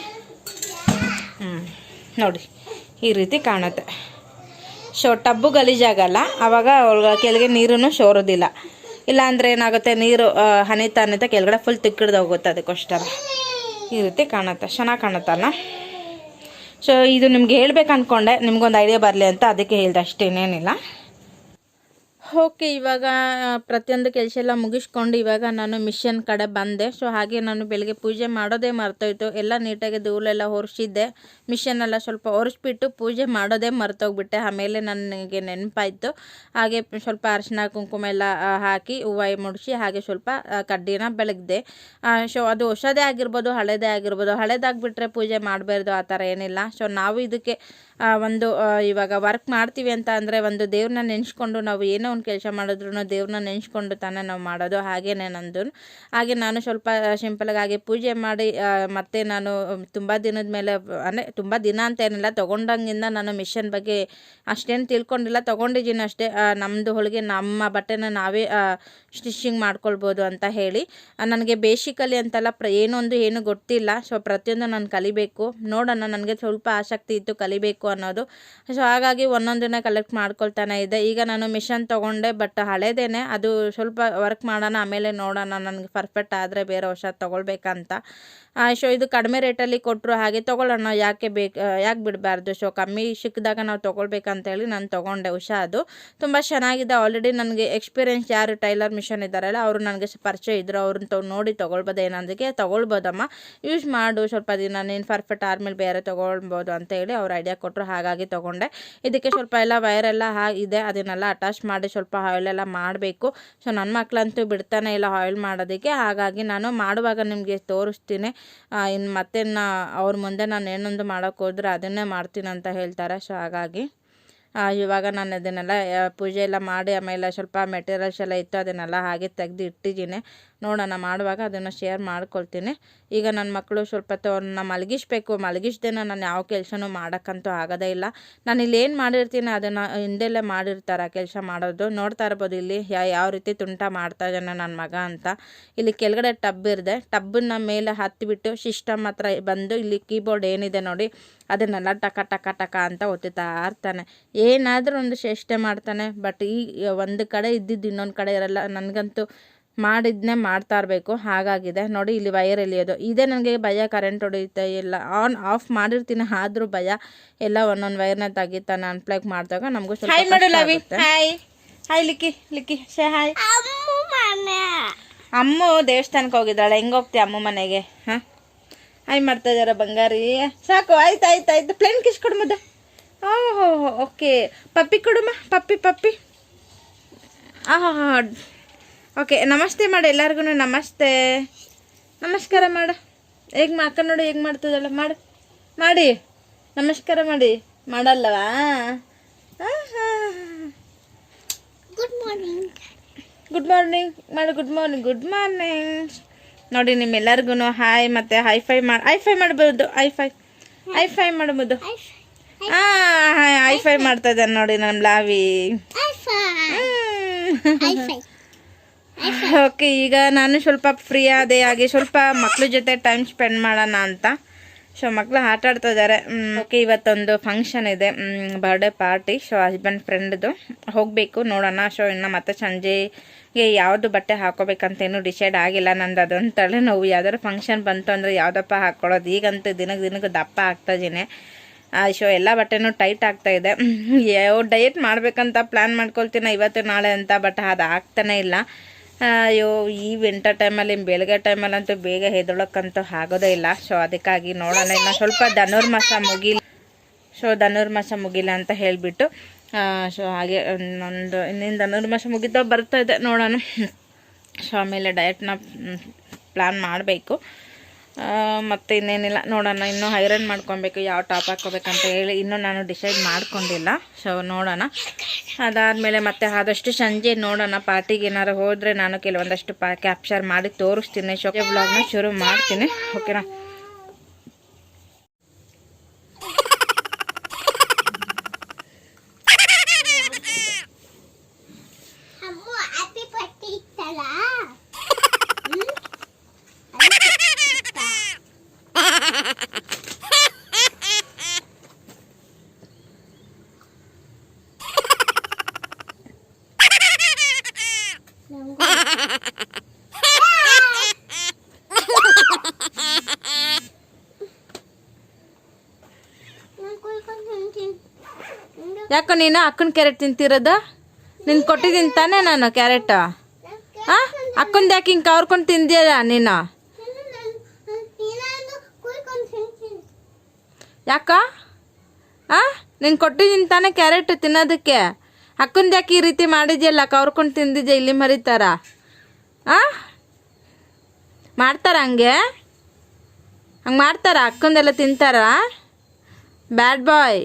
ನೋಡಿ ಈ ರೀತಿ ಕಾಣುತ್ತೆ. ಸೊ ಟಬ್ಬು ಗಲೀಜಾಗಲ್ಲ, ಆವಾಗ ಕೆಳಗೆ ನೀರು ಸೋರೋದಿಲ್ಲ. ಇಲ್ಲಾಂದರೆ ಏನಾಗುತ್ತೆ, ನೀರು ಹನಿತಾ ಕೆಳಗಡೆ ಫುಲ್ ತಿಕ್ಕಿಡ್ದು ಹೋಗುತ್ತೆ. ಅದಕ್ಕೋಸ್ಕರ ಈ ರೀತಿ ಕಾಣುತ್ತೆ, ಚೆನ್ನಾಗಿ ಕಾಣುತ್ತಲ್ಲ. ಸೊ ಇದು ನಿಮ್ಗೆ ಹೇಳ್ಬೇಕು ಅಂದ್ಕೊಂಡೆ, ನಿಮ್ಗೊಂದು ಐಡಿಯಾ ಬರಲಿ ಅಂತ ಅದಕ್ಕೆ ಹೇಳ್ದೆ, ಅಷ್ಟೇನೇನಿಲ್ಲ. ಓಕೆ, ಇವಾಗ ಪ್ರತಿಯೊಂದು ಕೆಲಸ ಎಲ್ಲ ಮುಗಿಸ್ಕೊಂಡು ಇವಾಗ ನಾನು ಮಿಷನ್ ಕಡೆ ಬಂದೆ. ಸೊ ಹಾಗೆ ನಾನು ಬೆಳಗ್ಗೆ ಪೂಜೆ ಮಾಡೋದೇ ಮರ್ತೋಯ್ತು. ಎಲ್ಲ ನೀಟಾಗಿ ಧೂಳೆಲ್ಲ ಒರೆಸಿದ್ದೆ, ಮಿಷನ್ನೆಲ್ಲ ಸ್ವಲ್ಪ ಒರೆಸ್ಬಿಟ್ಟು ಪೂಜೆ ಮಾಡೋದೇ ಮರ್ತೋಗ್ಬಿಟ್ಟೆ. ಆಮೇಲೆ ನನಗೆ ನೆನಪಾಯಿತು. ಹಾಗೆ ಸ್ವಲ್ಪ ಅರಿಶಿನ ಕುಂಕುಮ ಎಲ್ಲ ಹಾಕಿ ಹೂವು ಮುಡಿಸಿ ಹಾಗೆ ಸ್ವಲ್ಪ ಕಡ್ಡಿನ ಬೆಳಗ್ದೆ. ಸೊ ಅದು ಹೊಸದೇ ಆಗಿರ್ಬೋದು, ಹಳೇದೇ ಆಗಿರ್ಬೋದು. ಹಳೇದಾಗಿಬಿಟ್ರೆ ಪೂಜೆ ಮಾಡಬಾರ್ದು, ಆ ಥರ ಏನಿಲ್ಲ. ಸೊ ನಾವು ಇದಕ್ಕೆ ಒಂದು ಇವಾಗ ವರ್ಕ್ ಮಾಡ್ತೀವಿ ಅಂತ ಅಂದರೆ ಒಂದು ದೇವ್ರನ್ನ ನೆನೆಸ್ಕೊಂಡು, ನಾವು ಏನೋ ಒಂದು ಕೆಲಸ ಮಾಡಿದ್ರು ದೇವ್ರನ್ನ ನೆನೆಸ್ಕೊಂಡು ತಾನೇ ನಾವು ಮಾಡೋದು. ಹಾಗೇನೆ ನಂದು. ಹಾಗೆ ನಾನು ಸ್ವಲ್ಪ ಸಿಂಪಲ್ಗಾಗಿ ಪೂಜೆ ಮಾಡಿ ಮತ್ತೆ ನಾನು ತುಂಬ ದಿನದ ಮೇಲೆ, ಅಂದರೆ ತುಂಬ ದಿನ ಅಂತ ಏನಿಲ್ಲ, ತೊಗೊಂಡಂಗಿಂದ ನಾನು ಮಿಷನ್ ಬಗ್ಗೆ ಅಷ್ಟೇನು ತಿಳ್ಕೊಂಡಿಲ್ಲ. ತೊಗೊಂಡಿದ್ದೀನಿ ಅಷ್ಟೇ. ನಮ್ಮದು ಹೊಲಿಗೆ ನಮ್ಮ ಬಟ್ಟೆನ ನಾವೇ ಸ್ಟಿಚಿಂಗ್ ಮಾಡ್ಕೊಳ್ಬೋದು ಅಂತ ಹೇಳಿ. ನನಗೆ ಬೇಸಿಕಲಿ ಅಂತಲ್ಲ, ಏನು ಗೊತ್ತಿಲ್ಲ. ಸೊ ಪ್ರತಿಯೊಂದು ನಾನು ಕಲಿಬೇಕು, ನೋಡೋಣ. ನನಗೆ ಸ್ವಲ್ಪ ಆಸಕ್ತಿ ಇತ್ತು ಕಲಿಬೇಕು ಅನ್ನೋದು. ಸೊ ಹಾಗಾಗಿ ಒಂದೊಂದನ್ನ ಕಲೆಕ್ಟ್ ಮಾಡ್ಕೊಳ್ತಾನೆ ಇದ್ದೆ. ಈಗ ನಾನು ಮಿಷನ್ ತೊಗೊಂಡೆ, ಬಟ್ ಹಳೇದೇನೆ. ಅದು ಸ್ವಲ್ಪ ವರ್ಕ್ ಮಾಡೋಣ, ಆಮೇಲೆ ನೋಡೋಣ ನನಗೆ ಪರ್ಫೆಕ್ಟ್ ಆದರೆ ಬೇರೆ ಹೊಸ ತೊಗೊಳ್ಬೇಕಂತ. ಸೊ ಇದು ಕಡಿಮೆ ರೇಟಲ್ಲಿ ಕೊಟ್ಟರು, ಹಾಗೆ ತೊಗೊಳ್ಳೋಣ, ಯಾಕೆ ಬಿಡಬಾರ್ದು. ಸೊ ಕಮ್ಮಿ ಸಿಕ್ಕಿದಾಗ ನಾವು ತೊಗೊಳ್ಬೇಕಂತೇಳಿ ನಾನು ತೊಗೊಂಡೆ. ಅದು ತುಂಬ ಚೆನ್ನಾಗಿದೆ. ಆಲ್ರೆಡಿ ನನಗೆ ಎಕ್ಸ್ಪೀರಿಯೆನ್ಸ್ ಯಾರು ಟೈಲರ್ ಮಿಷನ್ ಇದ್ದಾರಲ್ಲ, ಅವರು ನನಗೆ ಪರಿಚಯ ಇದ್ದರು. ಅವ್ರನ್ನ ನೋಡಿ ತೊಗೊಳ್ಬೋದು. ಏನಂದಕ್ಕೆ ತೊಗೊಳ್ಬೋದಮ್ಮ, ಯೂಸ್ ಮಾಡು ಸ್ವಲ್ಪ ದಿನ, ನೀನು ಪರ್ಫೆಕ್ಟ್ ಆದಮೇಲೆ ಬೇರೆ ತೊಗೊಳ್ಬೋದು ಅಂತ ಹೇಳಿ ಅವ್ರು ಐಡಿಯಾ ಕೊಟ್ಟರು. ಹಾಗಾಗಿ ತೊಗೊಂಡೆ. ಇದಕ್ಕೆ ಸ್ವಲ್ಪ ಎಲ್ಲ ವೈರೆಲ್ಲ ಇದೆ, ಅದನ್ನೆಲ್ಲ ಅಟ್ಯಾಚ್ ಮಾಡಿ ಸ್ವಲ್ಪ ಆಯಿಲೆಲ್ಲ ಮಾಡಬೇಕು. ಸೊ ನನ್ನ ಮಕ್ಕಳಂತೂ ಬಿಡ್ತಾನೆ ಇಲ್ಲ ಆಯಿಲ್ ಮಾಡೋದಕ್ಕೆ. ಹಾಗಾಗಿ ನಾನು ಮಾಡುವಾಗ ನಿಮಗೆ ತೋರಿಸ್ತೀನಿ. ಇನ್ನು ಮತ್ತೆ ಅವ್ರ ಮುಂದೆ ನಾನು ಏನೊಂದು ಮಾಡೋಕ್ಕೆ ಹೋದ್ರೆ ಅದನ್ನೇ ಮಾಡ್ತೀನಿ ಅಂತ ಹೇಳ್ತಾರೆ. ಸೊ ಹಾಗಾಗಿ ಇವಾಗ ನಾನು ಅದನ್ನೆಲ್ಲ ಪೂಜೆ ಎಲ್ಲ ಮಾಡಿ ಆಮೇಲೆ ಸ್ವಲ್ಪ ಮೆಟೀರಿಯಲ್ಸ್ ಎಲ್ಲ ಇತ್ತು, ಅದನ್ನೆಲ್ಲ ಹಾಗೆ ತೆಗೆದು ಇಟ್ಟಿದ್ದೀನಿ. ನೋಡೋಣ, ಮಾಡುವಾಗ ಅದನ್ನು ಶೇರ್ ಮಾಡ್ಕೊಳ್ತೀನಿ. ಈಗ ನನ್ನ ಮಕ್ಕಳು ಸ್ವಲ್ಪ ಅವ್ರನ್ನ ಮಲಗಿಸ್ದೇನೆ ನಾನು ಯಾವ ಕೆಲಸನೂ ಮಾಡೋಕ್ಕಂತೂ ಆಗೋದೇ ಇಲ್ಲ. ನಾನು ಇಲ್ಲಿ ಏನು ಮಾಡಿರ್ತೀನಿ ಅದನ್ನು ಹಿಂದೆಲ್ಲೇ ಮಾಡಿರ್ತಾರೆ ಆ ಕೆಲಸ ಮಾಡೋದು. ನೋಡ್ತಾ ಇರ್ಬೋದು ಇಲ್ಲಿ ಯಾವ ರೀತಿ ತುಂಟ ಮಾಡ್ತಾ ಇದ್ದಾನೆ ನನ್ನ ಮಗ ಅಂತ. ಇಲ್ಲಿ ಕೆಳಗಡೆ ಟಬ್ ಇರದೆ, ಟಬ್ಬನ್ನ ಮೇಲೆ ಹತ್ತಿಬಿಟ್ಟು ಸಿಸ್ಟಮ್ ಹತ್ರ ಬಂದು ಇಲ್ಲಿ ಕೀಬೋರ್ಡ್ ಏನಿದೆ ನೋಡಿ ಅದನ್ನೆಲ್ಲ ಟಕ ಟಕ ಟಕ ಅಂತ ಒತ್ತುತ್ತಾ ಇರ್ತಾನೆ. ಏನಾದರೂ ಒಂದು ಚೇಷ್ಟೆ ಮಾಡ್ತಾನೆ. ಬಟ್ ಈ ಒಂದು ಕಡೆ ಇದ್ದಿದ್ದು ಇನ್ನೊಂದು ಕಡೆ ಇರಲ್ಲ. ನನಗಂತೂ ಮಾಡಿದ್ನೇ ಮಾಡ್ತಾ ಇರಬೇಕು, ಹಾಗಾಗಿದೆ ನೋಡಿ. ಇಲ್ಲಿ ವೈರ್ ಎಲಿಯೋದು ಇದೇ ನನಗೆ ಭಯ. ಕರೆಂಟ್ ಹೊಡೆಯುತ್ತೆ ಇಲ್ಲ, ಆನ್ ಆಫ್ ಮಾಡಿರ್ತೀನಿ, ಆದರೂ ಭಯ. ಎಲ್ಲ ಒಂದೊಂದು ವೈರ್ನ ತೆಗಿತಾನೆ. ಅನ್ಪ್ಲಗ್ ಮಾಡಿದಾಗ ನಮಗೂ ಸ್ವಲ್ಪ ಹಾಯ್ ಲಿಕ್ಕಿ ಶೇ ಹಾಯ್. ಅಮ್ಮ ದೇವಸ್ಥಾನಕ್ಕೆ ಹೋಗಿದ್ದಾಳೆ. ಹೆಂಗೆ ಹೋಗ್ತೀಯ ಅಮ್ಮ ಮನೆಗೆ? ಹಾಂ ಹಾಯ್ ಮಾಡ್ತಾ ಇದ್ದಾರ ಬಂಗಾರಿ. ಸಾಕು, ಆಯ್ತು ಪ್ಲೇನ್ ಕಿಸ್ ಕೊಡು ಮುದ್ದೆ. ಓಹೋ ಓಕೆ, ಪಪ್ಪಿ ಕೊಡುಮ್ಮ, ಪಪ್ಪಿ. ಓಕೆ, ನಮಸ್ತೆ ಮಾಡು ಎಲ್ಲರಿಗೂ. ನಮಸ್ಕಾರ ಮಾಡು. ಹೇಗೆ ಅಕ್ಕ ನೋಡಿ ಹೇಗೆ ಮಾಡ್ತದಲ್ಲ, ಮಾಡಿ ನಮಸ್ಕಾರ ಮಾಡಲ್ಲವಾ? ಗುಡ್ ಮಾರ್ನಿಂಗ್ ಮಾಡು. ಗುಡ್ ಮಾರ್ನಿಂಗ್ ನೋಡಿ. ನಿಮ್ಮೆಲ್ಲರಿಗೂ ಹಾಯ್ ಮತ್ತು ಹೈಫೈ ಮಾಡ್ಬೋದು. ಹೈಫೈ ಮಾಡ್ಬೋದು. ಹೈಫೈ ಮಾಡ್ತಾ ಇದ್ದಾನೆ ನೋಡಿ ನಮ್ಮ ಲಾವಿ. ಓಕೆ, ಈಗ ನಾನು ಸ್ವಲ್ಪ ಫ್ರೀ ಆದೆ. ಹಾಗೆ ಸ್ವಲ್ಪ ಮಕ್ಳ ಜೊತೆ ಟೈಮ್ ಸ್ಪೆಂಡ್ ಮಾಡೋಣ ಅಂತ. ಸೊ ಮಕ್ಕಳು ಆಟ ಆಡ್ತಾ ಇದ್ದಾರೆ. ಓಕೆ, ಇವತ್ತೊಂದು ಫಂಕ್ಷನ್ ಇದೆ, ಬರ್ಡೇ ಪಾರ್ಟಿ. ಸೊ ಹಸ್ಬೆಂಡ್ ಫ್ರೆಂಡ್ದು ಹೋಗಬೇಕು, ನೋಡೋಣ. ಸೊ ಇನ್ನು ಮತ್ತೆ ಸಂಜೆಗೆ ಯಾವುದು ಬಟ್ಟೆ ಹಾಕೋಬೇಕಂತೇನು ಡಿಸೈಡ್ ಆಗಿಲ್ಲ ನಂದು. ಅದೊಂದು ತಲೆನೋವು. ಯಾವ್ದಾದ್ರು ಫಂಕ್ಷನ್ ಬಂತು ಅಂದರೆ ಯಾವುದಪ್ಪ ಹಾಕ್ಕೊಳ್ಳೋದು. ಈಗಂತೂ ದಿನಕ್ಕೆ ದಪ್ಪ ಆಗ್ತಾಯಿದ್ದೀನಿ. ಸೊ ಎಲ್ಲ ಬಟ್ಟೆನೂ ಟೈಟ್ ಆಗ್ತಾಯಿದೆ. ಡಯಟ್ ಮಾಡಬೇಕಂತ ಪ್ಲ್ಯಾನ್ ಮಾಡ್ಕೊಳ್ತೀನಿ ಇವತ್ತು ನಾಳೆ ಅಂತ, ಬಟ್ ಅದು ಆಗ್ತಾನೆ ಇಲ್ಲ. ಅಯ್ಯೋ, ಈ ವಿಂಟರ್ ಟೈಮಲ್ಲಿ ಬೆಳಗ್ಗೆ ಟೈಮಲ್ಲಂತೂ ಬೇಗ ಹೆದಳಕ್ಕಂತೂ ಆಗೋದೇ ಇಲ್ಲ. ಸೊ ಅದಕ್ಕಾಗಿ ನೋಡೋಣ, ಇನ್ನು ಸ್ವಲ್ಪ ಧನುರ್ಮಾಸ ಮುಗಿಲ್ಲ ಅಂತ ಹೇಳಿಬಿಟ್ಟು. ಸೊ ಹಾಗೆ ಇನ್ನೇನು ಧನುರ್ಮಾಸ ಮುಗಿತಾ ಬರ್ತಾ ಇದೆ, ನೋಡೋಣ. ಸೊ ಆಮೇಲೆ ಡಯಟ್ನ ಪ್ಲ್ಯಾನ್ ಮಾಡಬೇಕು. ಮತ್ತು ಇನ್ನೇನಿಲ್ಲ, ನೋಡೋಣ. ಇನ್ನೂ ಐರನ್ ಮಾಡ್ಕೊಬೇಕು, ಯಾವ ಟಾಪ್ ಹಾಕ್ಕೋಬೇಕಂತ ಹೇಳಿ ಇನ್ನೂ ನಾನು ಡಿಸೈಡ್ ಮಾಡ್ಕೊಂಡಿಲ್ಲ. ಸೊ ನೋಡೋಣ. ಅದಾದಮೇಲೆ ಮತ್ತೆ ಆದಷ್ಟು ಸಂಜೆ ನೋಡೋಣ. ಪಾರ್ಟಿಗೆ ಏನಾರು ಹೋದರೆ ನಾನು ಕೆಲವೊಂದಷ್ಟು ಕ್ಯಾಪ್ಚರ್ ಮಾಡಿ ತೋರಿಸ್ತೀನಿ. ಸೊ ವ್ಲಾಗ್ನ ಶುರು ಮಾಡ್ತೀನಿ, ಓಕೆನಾ? ಯಾಕೋ ನೀನು ಅಕ್ಕನ ಕ್ಯಾರೆಟ್ ತಿಂತಿರೋದು? ನಿನ್ ಕೊಟ್ಟಿದ್ದೀನಿ ತಾನೇ ನಾನು ಕ್ಯಾರೆಟ್. ಹಾಂ, ಅಕ್ಕಂದು ಯಾಕೆ ಹಿಂಗೆ ಕವರ್ಕೊಂಡು ತಿಂದಿಯಲ್ಲ ನೀನು? ಯಾಕ? ಹಾಂ, ನೀನು ಕೊಟ್ಟಿದ್ದೀನಿ ತಾನೇ ಕ್ಯಾರೆಟ್ ತಿನ್ನೋದಕ್ಕೆ. ಅಕ್ಕಂದು ಯಾಕೆ ಈ ರೀತಿ ಮಾಡಿದ್ಯಲ್ಲ, ಕವರ್ಕೊಂಡು ತಿಂದಿದ್ಯಾ ಇಲ್ಲಿ ಮರಿತಾರ? ಹಾಂ, ಮಾಡ್ತಾರ ಹಂಗೆ ಮಾಡ್ತಾರ? ಅಕ್ಕಂದೆಲ್ಲ ತಿಂತಾರ? ಬ್ಯಾಡ್ ಬಾಯ್.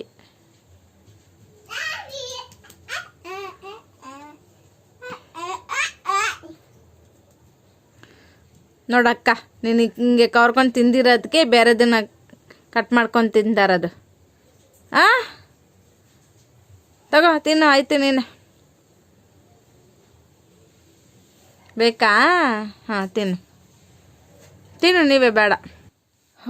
ನೋಡಕ್ಕ, ನೀನು ಹಿಂಗೆ ಕವರ್ಕೊಂಡು ತಿಂದಿರೋದಕ್ಕೆ ಬೇರೆದನ್ನ ಕಟ್ ಮಾಡ್ಕೊಂಡು ತಿಂತಾರದು. ಹಾಂ, ತಗೋ ತಿನ್ನು, ಆಯ್ತು. ನೀನು ಬೇಕಾ? ಹಾಂ, ತಿನ್ನು ನೀವೇ, ಬೇಡ.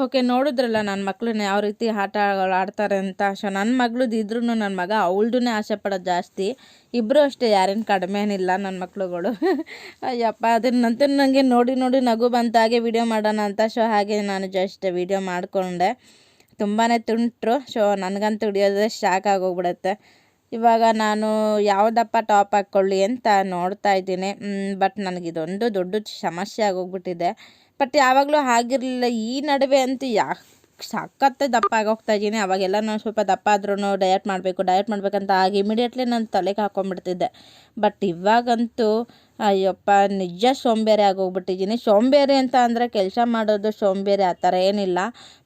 ಓಕೆ, ನೋಡಿದ್ರಲ್ಲ ನನ್ನ ಮಕ್ಕಳನ್ನ ಯಾವ ರೀತಿ ಆಟಗಳು ಆಡ್ತಾರೆ ಅಂತ. ಸೊ ನನ್ನ ಮಗಳದ್ದು ಇದ್ರೂ ನನ್ನ ಮಗ ಅವಳದನ್ನೇ ಆಸೆ ಪಡೋದು ಜಾಸ್ತಿ. ಇಬ್ಬರು ಅಷ್ಟೇ, ಯಾರೇನು ಕಡಿಮೆ ಏನಿಲ್ಲ ನನ್ನ ಮಕ್ಳುಗಳು. ಅಯ್ಯಪ್ಪ, ಅದನ್ನಂತೂ ನನಗೆ ನೋಡಿ ನೋಡಿ ನಗು ಬಂತು. ಹಾಗೆ ವಿಡಿಯೋ ಮಾಡೋಣ ಅಂತ. ಸೊ ಹಾಗೆ ನಾನು ಜಸ್ಟ್ ವಿಡಿಯೋ ಮಾಡಿಕೊಂಡೆ. ತುಂಬಾ ತುಂಟ್ರು. ಸೊ ನನಗಂತೂ ಹಿಡಿಯೋದೇ ಶಾಕ್ ಆಗೋಗ್ಬಿಡುತ್ತೆ. ಇವಾಗ ನಾನು ಯಾವುದಪ್ಪ ಟಾಪ್ ಹಾಕ್ಕೊಳ್ಳಿ ಅಂತ ನೋಡ್ತಾ ಇದ್ದೀನಿ. ಬಟ್ ನನಗಿದೊಂದು ದೊಡ್ಡ ಸಮಸ್ಯೆ ಆಗೋಗ್ಬಿಟ್ಟಿದೆ. ಬಟ್ ಯಾವಾಗಲೂ ಆಗಿರಲಿಲ್ಲ. ಈ ನಡುವೆ ಅಂತೂ ಸಖತ್ತು ದಪ್ಪ ಆಗೋಗ್ತಾ ಇದ್ದೀನಿ. ಅವಾಗೆಲ್ಲ ನಾನು ಸ್ವಲ್ಪ ದಪ್ಪ ಆದ್ರೂ ಡಯಟ್ ಮಾಡಬೇಕಂತ ಆಗಿ ಇಮಿಡಿಯೇಟ್ಲಿ ನಾನು ತಲೆಗೆ ಹಾಕ್ಕೊಂಡ್ಬಿಡ್ತಿದ್ದೆ. ಬಟ್ ಇವಾಗಂತೂ ಅಯ್ಯಪ್ಪ, ನಿಜ ಸೋಂಬೇರಿ ಆಗೋಗ್ಬಿಟ್ಟಿದ್ದೀನಿ. ಸೋಂಬೇರಿ ಅಂತ ಅಂದರೆ ಕೆಲಸ ಮಾಡೋದು ಸೋಂಬೇರಿ ಆ ಥರ ಏನಿಲ್ಲ.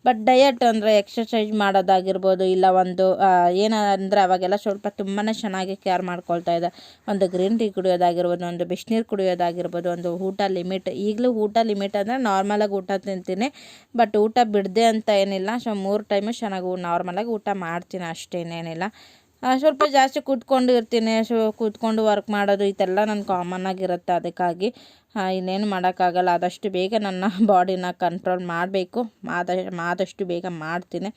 ಬಟ್ ಡಯಟ್ ಅಂದರೆ ಎಕ್ಸಸೈಸ್ ಮಾಡೋದಾಗಿರ್ಬೋದು, ಇಲ್ಲ ಒಂದು ಏನಂದರೆ ಅವಾಗೆಲ್ಲ ಸ್ವಲ್ಪ ತುಂಬಾ ಚೆನ್ನಾಗಿ ಕೇರ್ ಮಾಡ್ಕೊಳ್ತಾ ಇದ್ದೆ. ಒಂದು ಗ್ರೀನ್ ಟೀ ಕುಡಿಯೋದಾಗಿರ್ಬೋದು, ಒಂದು ಬಿಸಿನೀರು ಕುಡಿಯೋದಾಗಿರ್ಬೋದು, ಒಂದು ಊಟ ಲಿಮಿಟ್. ಈಗಲೂ ಊಟ ಲಿಮಿಟ್ ಅಂದರೆ ನಾರ್ಮಲಾಗಿ ಊಟ ತಿಂತೀನಿ. ಬಟ್ ಊಟ ಬಿಡದೆ ಅಂತ ಏನಿಲ್ಲ. ಸೊ 3 ಟೈಮು ಚೆನ್ನಾಗಿ ನಾರ್ಮಲಾಗಿ ಊಟ ಮಾಡ್ತೀನಿ, ಅಷ್ಟೇನೇನಿಲ್ಲ. ಸ್ವಲ್ಪ ಜಾಸ್ತಿ ಕೂತ್ಕೊಂಡು ಇರ್ತೀನಿ. ಸೊ ಕೂತ್ಕೊಂಡು ವರ್ಕ್ ಮಾಡೋದು ಇದೆಲ್ಲ ನನ್ನ ಕಾಮನ್ ಆಗಿರುತ್ತೆ. ಅದಕ್ಕಾಗಿ ಇನ್ನೇನು ಮಾಡೋಕ್ಕಾಗಲ್ಲ. ಆದಷ್ಟು ಬೇಗ ನನ್ನ ಬಾಡಿನ ಕಂಟ್ರೋಲ್ ಮಾಡಬೇಕು. ಆದಷ್ಟು ಬೇಗ ಮಾಡ್ತೀನಿ.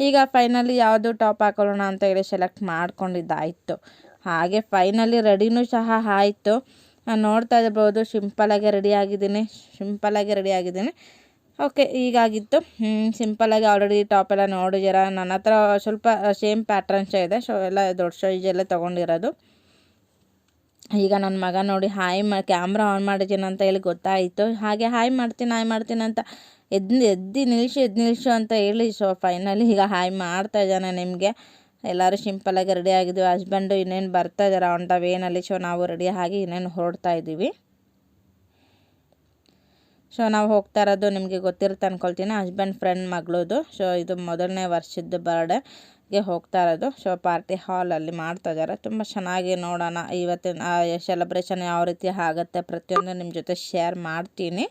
ಈಗ ಫೈನಲಿ ಯಾವುದು ಟಾಪ್ ಹಾಕೊಳ್ಳೋಣ ಅಂತ ಹೇಳಿ ಸೆಲೆಕ್ಟ್ ಮಾಡ್ಕೊಂಡಿದ್ದಾಯಿತು. ಹಾಗೆ ಫೈನಲಿ ರೆಡಿನೂ ಸಹ ಆಯಿತು. ನೋಡ್ತಾ ಇರ್ಬೋದು, ಸಿಂಪಲಾಗಿ ರೆಡಿ ಆಗಿದ್ದೀನಿ. ಓಕೆ, ಹೀಗಾಗಿತ್ತು. ಸಿಂಪಲಾಗಿ ಆಲ್ರೆಡಿ ಟಾಪೆಲ್ಲ ನೋಡಿದ್ದೀರ. ನನ್ನ ಹತ್ರ ಸ್ವಲ್ಪ ಸೇಮ್ ಪ್ಯಾಟ್ರನ್ಸೇ ಇದೆ. ಸೊ ಎಲ್ಲ ದೊಡ್ಡ ಸೈಜಲ್ಲೇ ತೊಗೊಂಡಿರೋದು. ಈಗ ನನ್ನ ಮಗ ನೋಡಿ ಕ್ಯಾಮ್ರಾ ಆನ್ ಮಾಡಿದ್ದೀನಿ ಅಂತ ಹೇಳಿ ಗೊತ್ತಾಯಿತು. ಹಾಗೆ ಹಾಯ್ ಮಾಡ್ತೀನಿ ಅಂತ ಎದ್ದು ನಿಲ್ಲಿಸು ಅಂತ ಹೇಳಿ. ಸೊ ಫೈನಲಿ ಈಗ ಹಾಯ್ ಮಾಡ್ತಾ ಇದ್ದಾನೆ ನಿಮಗೆ. ಎಲ್ಲರೂ ಸಿಂಪಲಾಗಿ ರೆಡಿ ಆಗಿದ್ವಿ. ಹಸ್ಬೆಂಡು ಇನ್ನೇನು ಬರ್ತಾ ಇದ್ದಾರೆ ಆನ್ ದ ವೇನಲ್ಲಿ. ಸೊ ನಾವು ರೆಡಿ ಆಗಿ ಇನ್ನೇನು ಹೊರಡ್ತಾ ಇದ್ದೀವಿ. ಸೊ ನಾವು ಹೋಗ್ತಾ ಇರೋದು ನಿಮಗೆ ಗೊತ್ತಿರುತ್ತೆ ಅಂದ್ಕೊಳ್ತೀನಿ, ಹಸ್ಬೆಂಡ್ ಫ್ರೆಂಡ್ ಮಗಳದು. ಸೊ ಇದು ಮೊದಲನೇ ವರ್ಷದ ಬರ್ಡೇಗೆ ಹೋಗ್ತಾ ಇರೋದು. ಸೊ ಪಾರ್ಟಿ ಹಾಲಲ್ಲಿ ಮಾಡ್ತಾ ಇದ್ದಾರೆ. ತುಂಬ ಚೆನ್ನಾಗಿ ನೋಡೋಣ ಇವತ್ತಿನ ಸೆಲೆಬ್ರೇಷನ್ ಯಾವ ರೀತಿ ಆಗುತ್ತೆ ಪ್ರತಿಯೊಂದು ನಿಮ್ಮ ಜೊತೆ ಶೇರ್ ಮಾಡ್ತೀನಿ.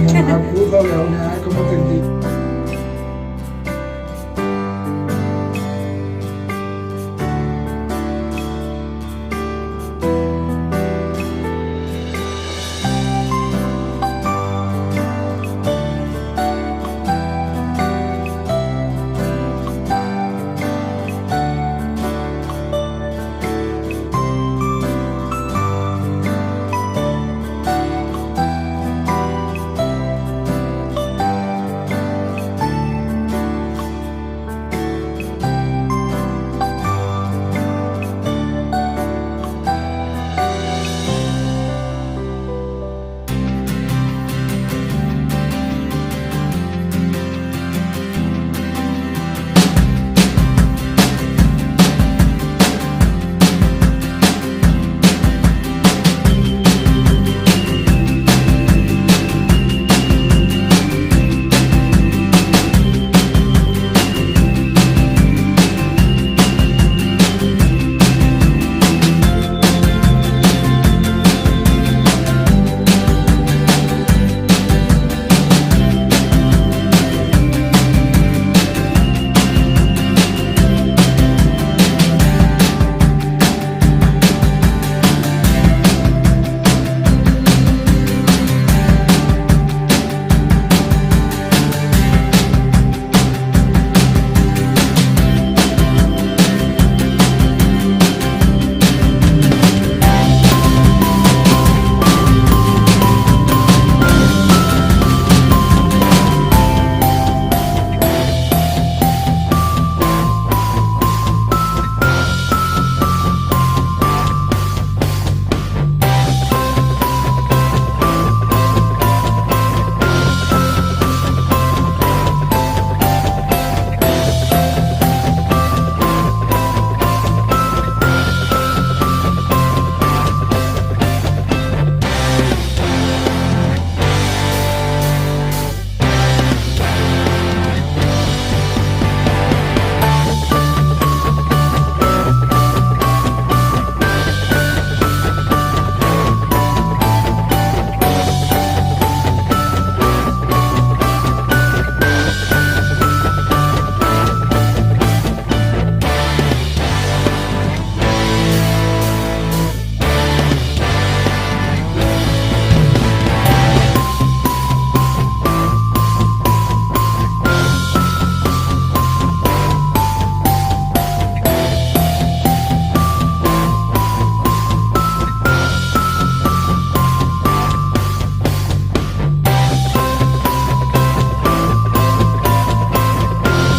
Non ho avuto le come